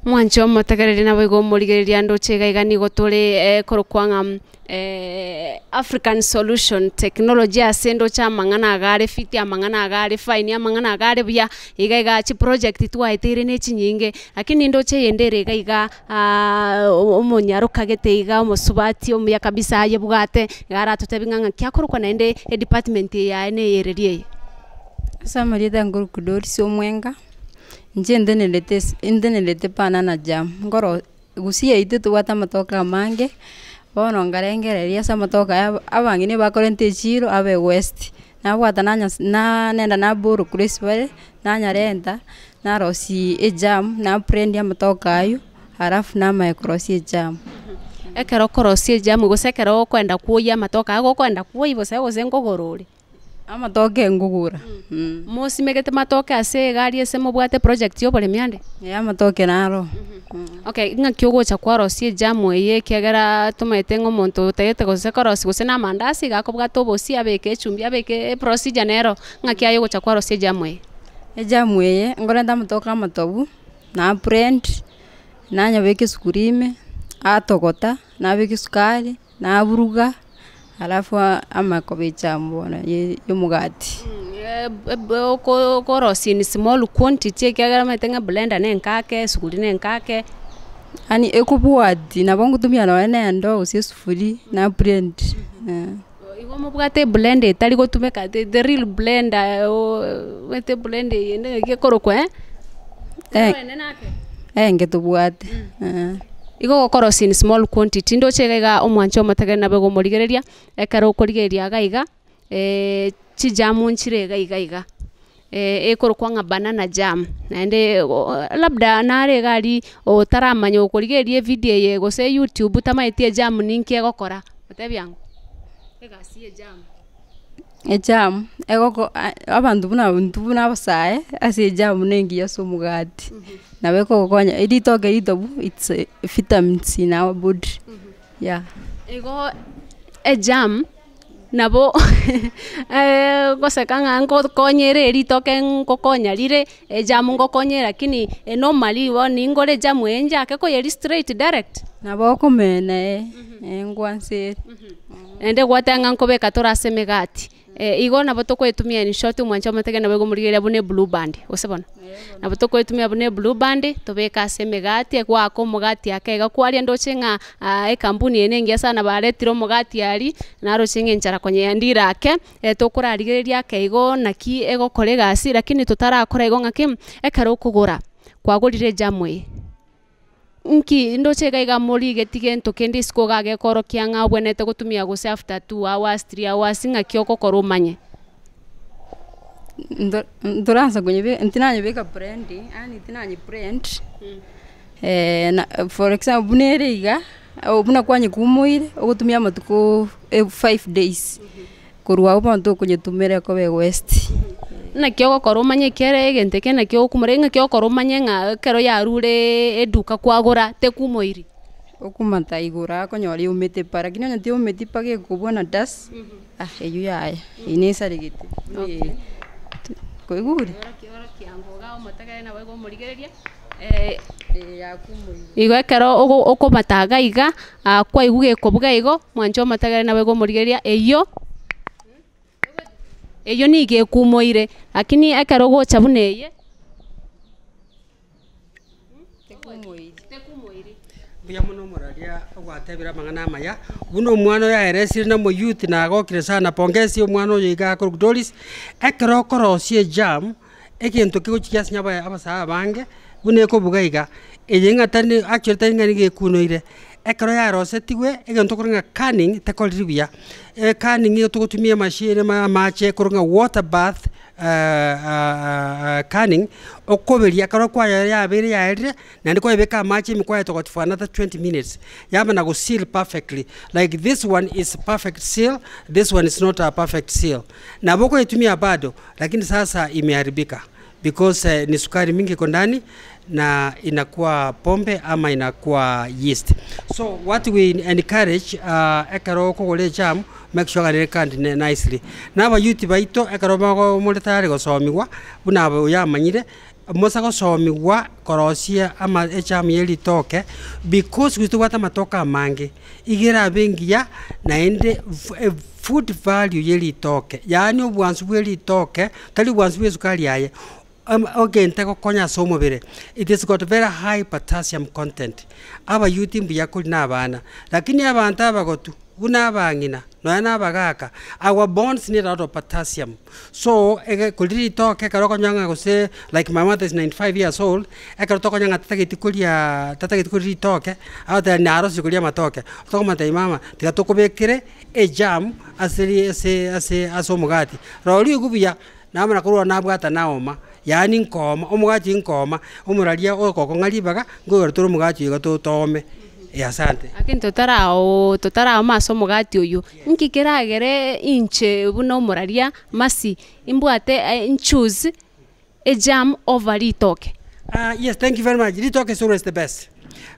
Mwancho motagereri na bego murigereria ndo chega igani gotore korokwanga African Solution Technology asendo cha mangana agare fiti amangana agare fine amangana agare bya igaiga chi project twaitire ne chinyinge lakini ndo che yendere igaiga omonyaro kagete iga omusubati omuya kabisa aye bugate gara tutebinganga kyakorokwa nende department ya ene yererie Samarita nguru kudori so mwenga ndenelete pana na jam ngoro gusia ite tuwata matoka mange bono ngarengereria sa matoka abangine bakorente chiro abe west na bwata na nenda na buru criswell na nyarenda na rosi e jam na prendi matoka ayo halafu na microsi e jam ekero korosi jam gusekero kwenda kuya matoka ago kwenda kuya ibose ngogorori amatoke ngugura mosi megete matoke ase gari ese mubwate project yo bole miande ya matoke naro okay nga kyogo cha kwarosi jamu eye kiagera tumaite ngo muntu tayete gose korosi gose na mandasi gakobwa tobosi abeke chumbi abeke procedure nero nga kyayo cha kwarosi jamu eye jamu eye ngorenda matoka matobu na print na nyabeke sukurime atogota na beke sukari na buruga alafu amakobe chambona yomugati korosi ni small quantity kiagera maitenga blender ne nkake sukuri ne nkake ani ekubuati na bongo tumia na nendo usie sufuri na blend igo mubwate blend etari gotumeka the real blender wete blend yende gekorokwe ngetubwate igo korosi in small quantity ndo chegaiga omwancho matagena na bego morigereria ekaro korigereria gaiga chijamu nchire gaiga ekorokwanga banana jam naende labda nare gari otaramanya okorigerie video ye gose YouTube tamaitie jam ninki egokora otebyango egasi jam egoko abantu buna basae ase jam nengi ya somugati na beko konya editoke itobu it's vitamins in our body yeah ego jam nabo gosekanga ngo konyere ritoke ngo konya lire jam ngo konye lakini normally woni ngore jam enja ke ko yeri straight direct nabo komene ngwanse ende gwatanga ngo beka torase megati igo nabo tokwetumia ni short mwancho matege nabo gomurigeria bune blue band osebona nabo tokwetumia bune blue band tobeka semegati gwako mugati akega kwari ndo chenga ekambuni enengia sana baretiro mugati ari naro chinge nchara konye yandira ake tokurarigeria keigo naki ego kolega asi lakini tutarakora igo ngaki ekaro kugura kwagurire jamwe nki ndo chega iga muri getige ntokendi sko gage koro kianga bwenete gutumia gose after 2 hours 3 hours nga kyoko korumanye ndoranza kwenye ntinanye beka brandy ani tinanye brand for example buneriga obuna kwanye kumuire ogutumia matuko 5 days kurwa obantu kunye tumere ko be west na kyo korumanye kere gente kena kyo kumurenga kyo korumanye nga kero yarure eduka kwagora tekumoiri okumanta igura konyori umete para kinyo nti umete page kubona das eyu ya inesa rigiti koiguri kiangoga omotagere na bego murigereria igo kero okomataga iga kwa iguge kobuga igo mwancho matagere na bego murigereria eyo nige kumoire lakini ekero gocha buneye tekumoire buya muno moraria gwatebira mangana maya buno mwana ya eresire na mo youth na agokire sana pongesi omwana oyo iga korudolis ekero korosie jam ekintu kiguchikia nyaba abasa bange bune ko bugaiga eyenga tani actually tani ngani gekunoire ekero ya rosetigwe egintu kuringa canning tekolribia canning yo tugutumia machine mache kuringa water bath canning okoberia karo kwa ya bere ya ere na ndiko ibeka mache mikwa to for another 20 minutes yaba na go seal perfectly like this one is perfect seal, this one is not a perfect seal na boko itumia bado lakini sasa imeharibika because ni sukari mingi kondani na inakuwa pombe ama inakuwa yeast. So what we encourage ekaro kogole jam make sure that can nicely. Na ba youth baito ekaro ba mo tayari gosomiwa buna ba ya manyire mosa gosomiwa korosia ama echam yeli toke because witubata matoka mange igira bengia naende food value yeli toke yani obwansu bweli toke tali bwansu bwesukali yaye ogente gokonya somo bere it has got very high potassium content aba yuti mbuya kuli nabana lakini abantu abagotu bunabangina noana bagaka our bones need a lot of potassium so kuliri toke karoko nyanga gose like my mother is 95 years old ekaroko nyanga tatagitikulia toke ata naro sikulia matoke toko matai mama tigatokobekere jam asiri asomugati roli gubiya namana kurwa nabwata naoma yani nkoma omugati nkoma omuralia okoko ngalibaga ngorotoro mugati yoto tome asante akin totara maso mugati uyu nkikiragere inche buno muraria masi imbwate choose a jam over litoke. Yes, thank you very much. Litoke is always the best.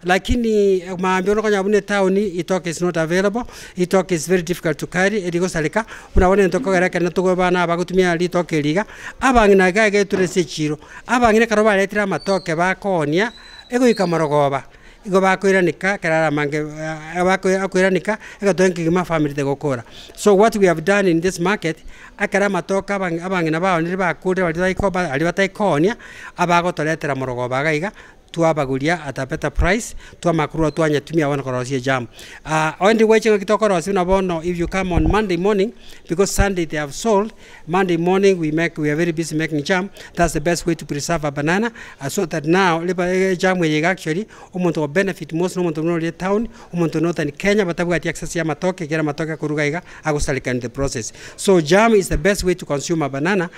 Lakini maambiano kanya bune town itoke is not available. Itoke is very difficult to carry. Edigo salika unabona ntoko garaka natugo bana abagutumia litoke liga abangina gage turese chiro abangine karoba letira matoke bakonia ego ikamarogoba igo bakoiranika karara mange bakoiranika ego tonki ma family de gokora. So what we have done in this market akara matoka abangina bawo ndi bakure alibataikonia abago toletera morogoba gaiga tuabagulia at a better price tuamakurwa tuanya tumia wana korosia jam ondi weche kitokorosi na bono if you come on Monday morning because Sunday they have sold Monday morning we are very busy making jam. That's the best way to preserve a banana so that now jam we actually umuntu benefit most umuntu no le town umuntu no than Kenya batabu ati access ya matoke kera matoke kurugaiga agusalika in the process. So jam is the best way to consume a banana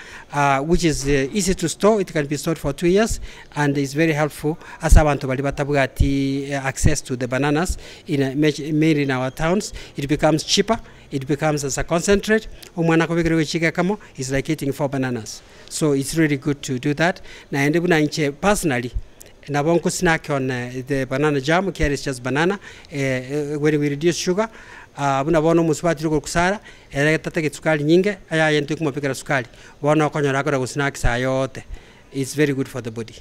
which is easy to store. It can be stored for 2 years and is very helpful as abantu bali batabuga ati access to the bananas mainly in our towns. It becomes cheaper, it becomes as a concentrate. Umwana kubigire chika kamo is like eating 4 bananas. So it's really good to do that. Na ende buna inche personally na bonko snack on the banana jam. Here is just banana when we reduce sugar. Buna bono muswati ruko kusara tatake sukari nyinge aya yentu kumapika sukari bono konyora ko snack sa yote. It's very good for the body.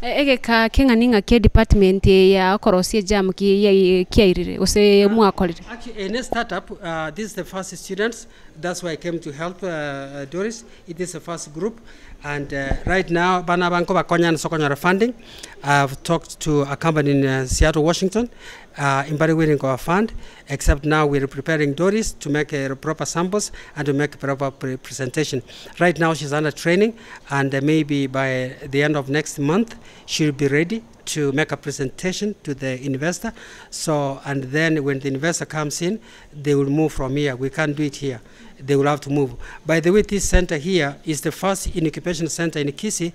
Ege ka kenganinga ke department ya korosia jam ki kiairire ose mwakolire. Actually in a startup this is the first students, that's why I came to help Doris. It is the first group and right now bana banko bakonya sokonyora funding. I've talked to a company in Seattle, Washington evaluating our fund, except now we're preparing Doris to make proper samples and to make a proper presentation. Right now she's under training and maybe by the end of next month she'll be ready to make a presentation to the investor. So, and then when the investor comes in, they will move from here. We can't do it here. They will have to move. By the way, this center here is the first incubation center in Kisii.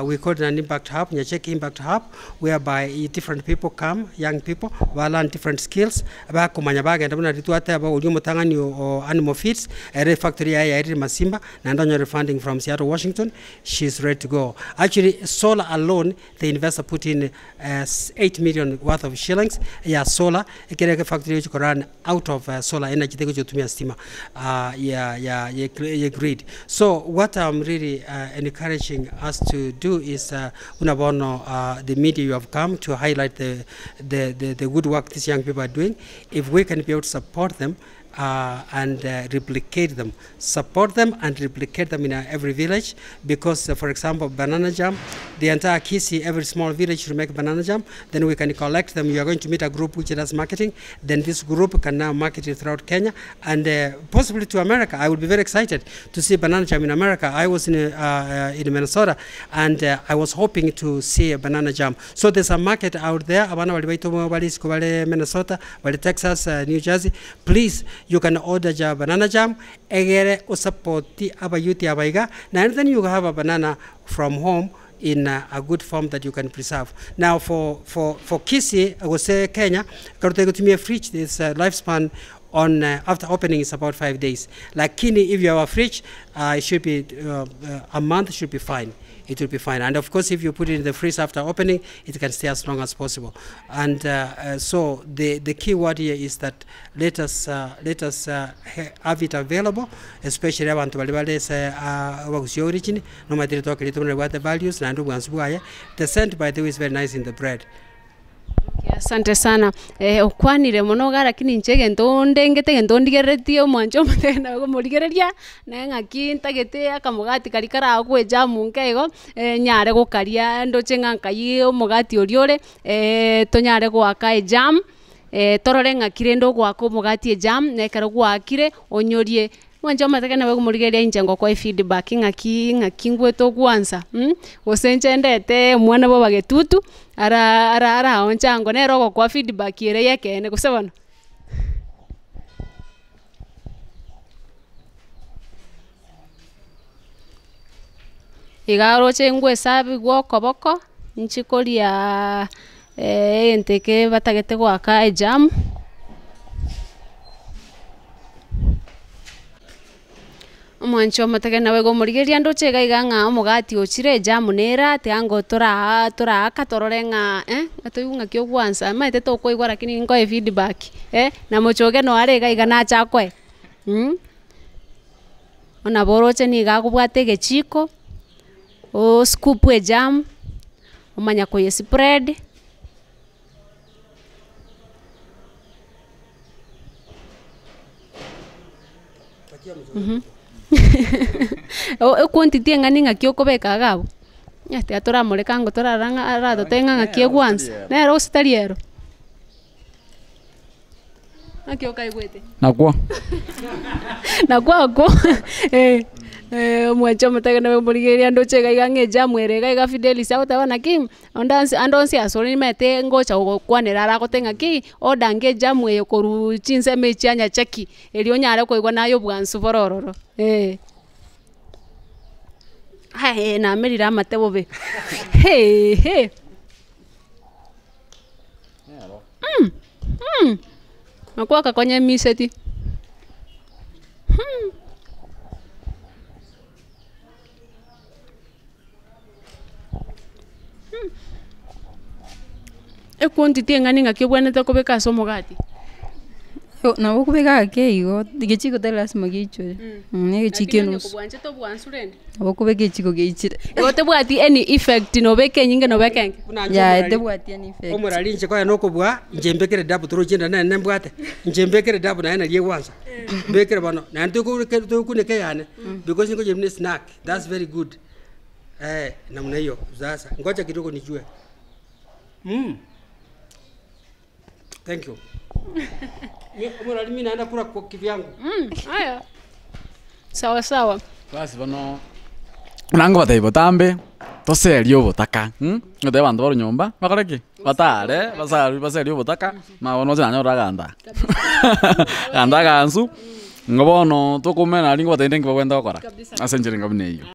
We call it an impact hub, Nyacheki Impact Hub, whereby different people come, young people, will learn different skills. Bakumanyabaga ndabona rituate aba ulimu tangani o animal feeds, a factory ya iri Masimba, nandonyo funding from Seattle, Washington. She's ready to go. Actually, solar alone, the investor put in 8 million worth of shillings. Yeah, solar. Ikereke factory which run out of solar energy. They go to stima. Agreed. So what I'm really encouraging us to do is the media you have come to highlight the good work these young people are doing. If we can be able to support them and replicate them, support them and replicate them in every village, because for example banana jam, the entire Kisii, every small village should make banana jam, then we can collect them. You are going to meet a group which does marketing, then this group can now market it throughout Kenya and possibly to America. I would be very excited to see banana jam in America. I was in Minnesota and I was hoping to see a banana jam. So there's a market out there, Minnesota, Texas, New Jersey. Please, you can order banana jam, egere usapoti abayuti abaiga, and then you have a banana from home in a good form that you can preserve. Now for Kisii, I would say Kenya, a fridge, this lifespan on after opening is about 5 days. Like Kini, if you have a fridge, it should be a month should be fine. it will be fine. And of course, if you put it in the freeze after opening, it can stay as long as possible. And so the key word here is that let us have it available, especially abantu bali balese wakusi origin, no matter what the values, and the scent, by the way, is very nice in the bread. Asante sana. Okwanire muno lakini nchege ndondengete ndondigeretie omwancho mutena go murigereria na ngaki ntagete akamugati karikara gwe jamu nkego nyare gukaria ndoche nkai omugati oriore tonyare gwaka jam torore ngakire ndo gwako omugati jam nekero gwakire onyorie mwanjo matekana we kumurigeria injengo kwa feedback ngaki ngweto kwanza osenche ndete mwana bo bagetutu ara onchango nero kwa feedback ire yekene kusebona igaro chengwe sabi gwoko boko nchikoria enteke batagete gwaka jam mwancho mategena we gomurigeria ndochega iganga omugati ochire jamu nera tiango tora katororenga atoyunga kyo kwanza maite to koigwa lakini ngo feedback na mochoge no arega igana chakwe ona boroche ni gakubwate gechiko o scoop e jam omanya ko spread quantity ngani ngakyo kobeka gabo ate atora morekango toraranga arado tenga ngakyo kwanza nero stariero akyo kaigwete nakwa ko mwacho mutagana we murigeria ndochega igange jamwere ga fidelis autabana kim andonsi asori mete ngocha kwanera ara gotenga ki odange jamwe yokoru chinse mechianya cheki elio nyare koigwa nayo bwansu borororo hai na merira matebo be nakwa kakonya miseti quantity ngani ngakibwanete kubeka somogati na bokubeka keigo digechiko tele lazima gichore ne chicken kubwanje to bwansurende bokubeka ichiko gichire gote bwati any effect no beke nyinge no beke ya de bwati any effect omurali nche kwa no kubwa njembekere dabu turo chinda na nembwate njembekere dabu na ena liyewanza bekere bano na ntuko kuneke yane because niko jemne snack that's very good namna hiyo sasa ngoja kidogo nijue thank you. Murali mimi naenda kula kwa kivyangu. Haya. Sawa. Basi bano nango bataibo tambe toserio botaka. Ngode bantu baro nyomba bakareki. Batare baserio botaka ma bono zanya oraganda. Ganda gansu. Ngobono tokumena lingo batende ngibwenda okora. Asenjere ngabneyo.